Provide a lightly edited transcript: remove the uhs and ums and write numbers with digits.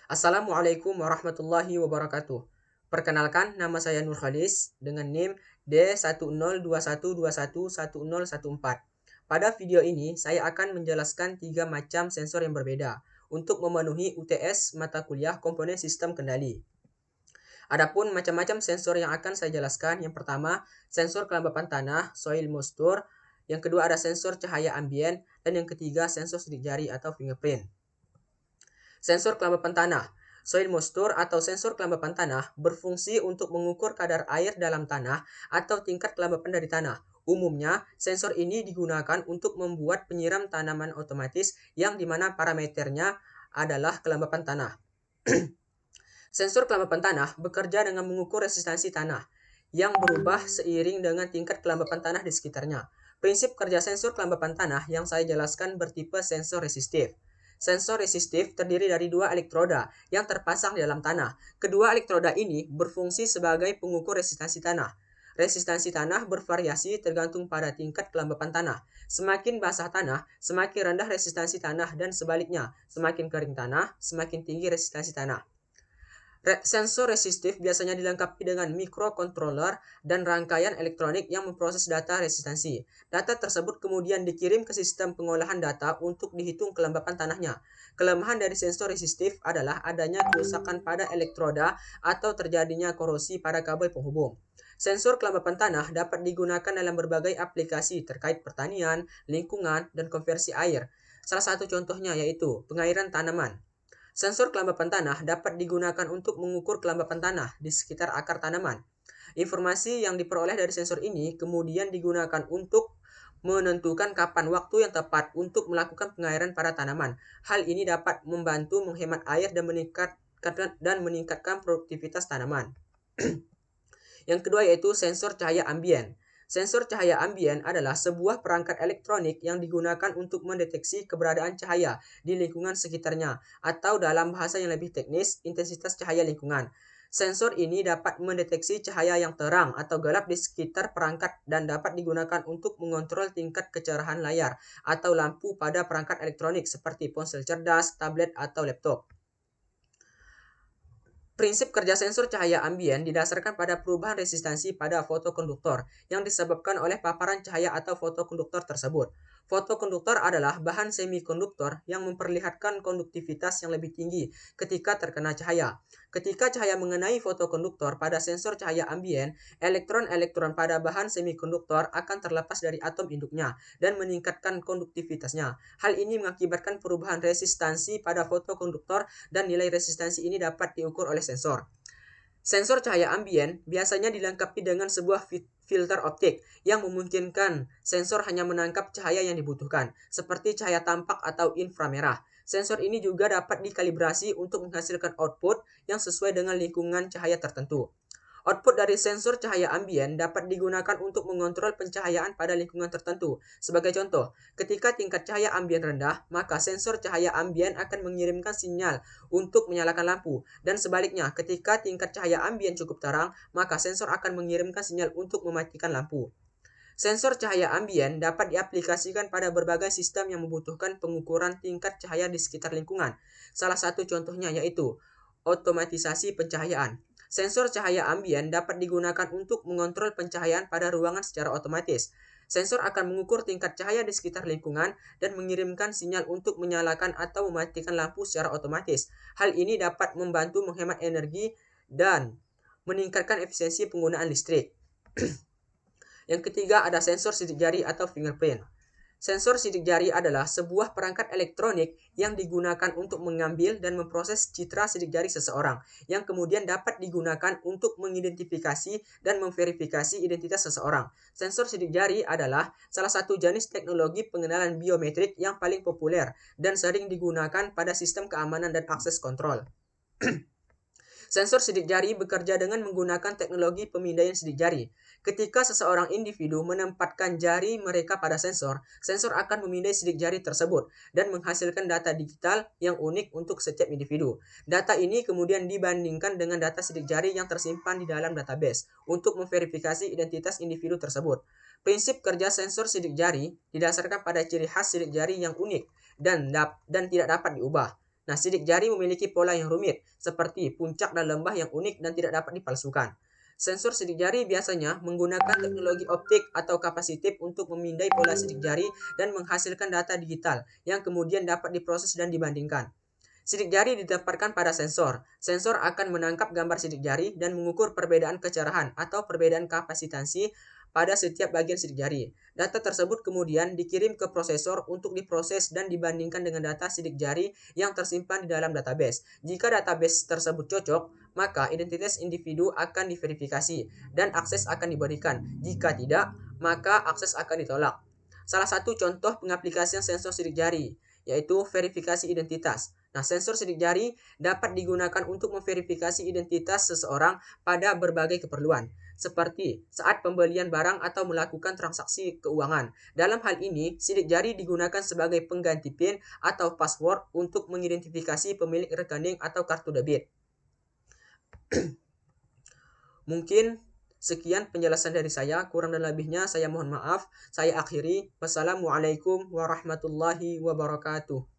Assalamualaikum warahmatullahi wabarakatuh. Perkenalkan, nama saya Nur Khalis dengan NIM D1021211014. Pada video ini, saya akan menjelaskan 3 macam sensor yang berbeda untuk memenuhi UTS mata kuliah komponen sistem kendali. Adapun macam-macam sensor yang akan saya jelaskan, yang pertama, sensor kelembapan tanah, soil moisture, yang kedua ada sensor cahaya ambien, dan yang ketiga sensor sidik jari atau fingerprint. Sensor kelembapan tanah. Soil moisture atau sensor kelembapan tanah berfungsi untuk mengukur kadar air dalam tanah atau tingkat kelembapan dari tanah. Umumnya, sensor ini digunakan untuk membuat penyiram tanaman otomatis yang dimana parameternya adalah kelembapan tanah. Sensor kelembapan tanah bekerja dengan mengukur resistansi tanah yang berubah seiring dengan tingkat kelembapan tanah di sekitarnya. Prinsip kerja sensor kelembapan tanah yang saya jelaskan bertipe sensor resistif. Sensor resistif terdiri dari 2 elektroda yang terpasang di dalam tanah. Kedua elektroda ini berfungsi sebagai pengukur resistansi tanah. Resistansi tanah bervariasi tergantung pada tingkat kelembapan tanah. Semakin basah tanah, semakin rendah resistansi tanah, dan sebaliknya, semakin kering tanah, semakin tinggi resistansi tanah. Sensor resistif biasanya dilengkapi dengan mikrokontroler dan rangkaian elektronik yang memproses data resistansi. Data tersebut kemudian dikirim ke sistem pengolahan data untuk dihitung kelembapan tanahnya. Kelemahan dari sensor resistif adalah adanya kerusakan pada elektroda atau terjadinya korosi pada kabel penghubung. Sensor kelembapan tanah dapat digunakan dalam berbagai aplikasi terkait pertanian, lingkungan, dan konversi air. Salah satu contohnya yaitu pengairan tanaman. Sensor kelembapan tanah dapat digunakan untuk mengukur kelembapan tanah di sekitar akar tanaman. Informasi yang diperoleh dari sensor ini kemudian digunakan untuk menentukan kapan waktu yang tepat untuk melakukan pengairan pada tanaman. Hal ini dapat membantu menghemat air dan meningkatkan produktivitas tanaman. Yang kedua yaitu sensor cahaya ambien. Sensor cahaya ambien adalah sebuah perangkat elektronik yang digunakan untuk mendeteksi keberadaan cahaya di lingkungan sekitarnya, atau dalam bahasa yang lebih teknis, intensitas cahaya lingkungan. Sensor ini dapat mendeteksi cahaya yang terang atau gelap di sekitar perangkat dan dapat digunakan untuk mengontrol tingkat kecerahan layar atau lampu pada perangkat elektronik seperti ponsel cerdas, tablet, atau laptop. Prinsip kerja sensor cahaya ambien didasarkan pada perubahan resistansi pada fotokonduktor yang disebabkan oleh paparan cahaya atau fotokonduktor tersebut. Fotokonduktor adalah bahan semikonduktor yang memperlihatkan konduktivitas yang lebih tinggi ketika terkena cahaya. Ketika cahaya mengenai fotokonduktor pada sensor cahaya ambien, elektron-elektron pada bahan semikonduktor akan terlepas dari atom induknya dan meningkatkan konduktivitasnya. Hal ini mengakibatkan perubahan resistansi pada fotokonduktor dan nilai resistansi ini dapat diukur oleh sensor. Sensor cahaya ambien biasanya dilengkapi dengan sebuah filter optik yang memungkinkan sensor hanya menangkap cahaya yang dibutuhkan, seperti cahaya tampak atau inframerah. Sensor ini juga dapat dikalibrasi untuk menghasilkan output yang sesuai dengan lingkungan cahaya tertentu. Output dari sensor cahaya ambien dapat digunakan untuk mengontrol pencahayaan pada lingkungan tertentu. Sebagai contoh, ketika tingkat cahaya ambien rendah, maka sensor cahaya ambien akan mengirimkan sinyal untuk menyalakan lampu. Dan sebaliknya, ketika tingkat cahaya ambien cukup terang, maka sensor akan mengirimkan sinyal untuk mematikan lampu. Sensor cahaya ambien dapat diaplikasikan pada berbagai sistem yang membutuhkan pengukuran tingkat cahaya di sekitar lingkungan. Salah satu contohnya yaitu otomatisasi pencahayaan. Sensor cahaya ambien dapat digunakan untuk mengontrol pencahayaan pada ruangan secara otomatis. Sensor akan mengukur tingkat cahaya di sekitar lingkungan dan mengirimkan sinyal untuk menyalakan atau mematikan lampu secara otomatis. Hal ini dapat membantu menghemat energi dan meningkatkan efisiensi penggunaan listrik. Yang ketiga ada sensor sidik jari atau fingerprint. Sensor sidik jari adalah sebuah perangkat elektronik yang digunakan untuk mengambil dan memproses citra sidik jari seseorang, yang kemudian dapat digunakan untuk mengidentifikasi dan memverifikasi identitas seseorang. Sensor sidik jari adalah salah satu jenis teknologi pengenalan biometrik yang paling populer dan sering digunakan pada sistem keamanan dan akses kontrol. Sensor sidik jari bekerja dengan menggunakan teknologi pemindaian sidik jari. Ketika seseorang individu menempatkan jari mereka pada sensor, sensor akan memindai sidik jari tersebut dan menghasilkan data digital yang unik untuk setiap individu. Data ini kemudian dibandingkan dengan data sidik jari yang tersimpan di dalam database untuk memverifikasi identitas individu tersebut. Prinsip kerja sensor sidik jari didasarkan pada ciri khas sidik jari yang unik dan tidak dapat diubah. Nah, sidik jari memiliki pola yang rumit, seperti puncak dan lembah yang unik dan tidak dapat dipalsukan. Sensor sidik jari biasanya menggunakan teknologi optik atau kapasitif untuk memindai pola sidik jari dan menghasilkan data digital yang kemudian dapat diproses dan dibandingkan. Sidik jari ditempatkan pada sensor. Sensor akan menangkap gambar sidik jari dan mengukur perbedaan kecerahan atau perbedaan kapasitansi pada setiap bagian sidik jari. Data tersebut kemudian dikirim ke prosesor untuk diproses dan dibandingkan dengan data sidik jari yang tersimpan di dalam database. Jika database tersebut cocok, maka identitas individu akan diverifikasi dan akses akan diberikan. Jika tidak, maka akses akan ditolak. Salah satu contoh pengaplikasian sensor sidik jari yaitu verifikasi identitas. Nah, sensor sidik jari dapat digunakan untuk memverifikasi identitas seseorang pada berbagai keperluan, seperti saat pembelian barang atau melakukan transaksi keuangan. Dalam hal ini, sidik jari digunakan sebagai pengganti PIN atau password untuk mengidentifikasi pemilik rekening atau kartu debit. Mungkin sekian penjelasan dari saya, kurang dan lebihnya saya mohon maaf. Saya akhiri. Wassalamualaikum warahmatullahi wabarakatuh.